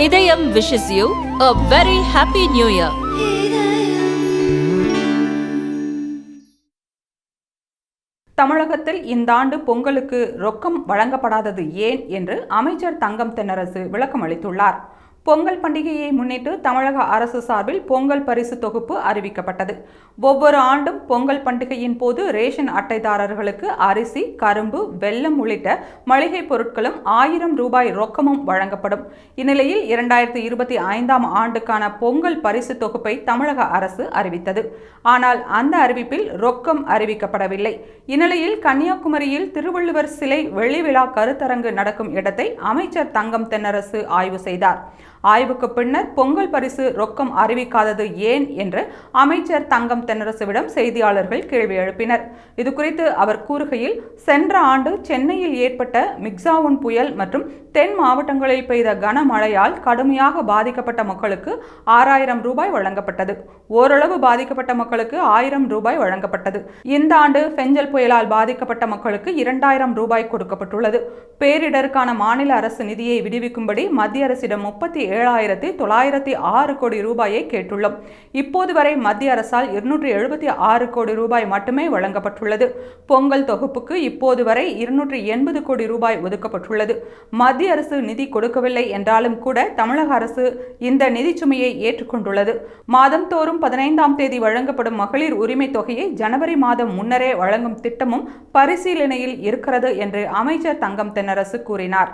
இதயம் wishes you a very happy new year. தமிழகத்தில் இந்த ஆண்டு பொங்கலுக்கு ரொக்கம் வழங்கப்படாதது ஏன் என்று அமைச்சர் தங்கம் தென்னரசு விளக்கம் அளித்துள்ளார். பொங்கல் பண்டிகையை முன்னிட்டு தமிழக அரசு சார்பில் பொங்கல் பரிசு தொகுப்பு அறிவிக்கப்பட்டது. ஒவ்வொரு ஆண்டும் பொங்கல் பண்டிகையின் போது ரேஷன் அட்டைதாரர்களுக்கு அரிசி, கரும்பு, வெல்லம் உள்ளிட்ட மளிகை பொருட்களும் 1000 ரூபாய் ரொக்கமும் வழங்கப்படும். இந்நிலையில் 2025ஆம் ஆண்டுக்கான பொங்கல் பரிசு தொகுப்பை தமிழக அரசு அறிவித்தது. ஆனால் அந்த அறிவிப்பில் ரொக்கம் அறிவிக்கப்படவில்லை. இந்நிலையில் கன்னியாகுமரியில் திருவள்ளுவர் சிலை வெள்ளி விழா கருத்தரங்கு நடக்கும் இடத்தை அமைச்சர் தங்கம் தென்னரசு ஆய்வு செய்தார். ஆய்வுக்கு பின்னர் பொங்கல் பரிசு ரொக்கம் அறிவிக்காதது ஏன் என்று அமைச்சர் தங்கம் தென்னரசுவிடம் செய்தியாளர்கள் கேள்வி எழுப்பினர். இதுகுறித்து அவர் கூறுகையில், சென்ற ஆண்டு சென்னையில் ஏற்பட்ட மிக்சாவுன் புயல் மற்றும் தென் மாவட்டங்களில் பெய்த கனமழையால் கடுமையாக பாதிக்கப்பட்ட மக்களுக்கு 6000 ரூபாய் வழங்கப்பட்டது. ஓரளவு பாதிக்கப்பட்ட மக்களுக்கு 1000 ரூபாய் வழங்கப்பட்டது. இந்த ஆண்டு பெஞ்சல் புயலால் பாதிக்கப்பட்ட மக்களுக்கு 2000 ரூபாய் கொடுக்கப்பட்டுள்ளது. பேரிடருக்கான மாநில அரசு நிதியை விடுவிக்கும்படி மத்திய அரசிடம் 37,906 கோடி ரூபாயை கேட்டுள்ளோம். இப்போது வரை மத்திய அரசால் 276 கோடி ரூபாய் மட்டுமே வழங்கப்பட்டுள்ளது. பொங்கல் தொகுப்புக்கு இப்போது வரை 280 கோடி ரூபாய் ஒதுக்கப்பட்டுள்ளது. மத்திய அரசு நிதி கொடுக்கவில்லை என்றாலும் கூட தமிழக அரசு இந்த நிதி சுமையை ஏற்றுக்கொண்டுள்ளது. மாதந்தோறும் 15ஆம் தேதி வழங்கப்படும் மகளிர் உரிமை தொகையை ஜனவரி மாதம் முன்னரே வழங்கும் திட்டமும் பரிசீலனையில் இருக்கிறது என்று அமைச்சர் தங்கம் தென்னரசு கூறினார்.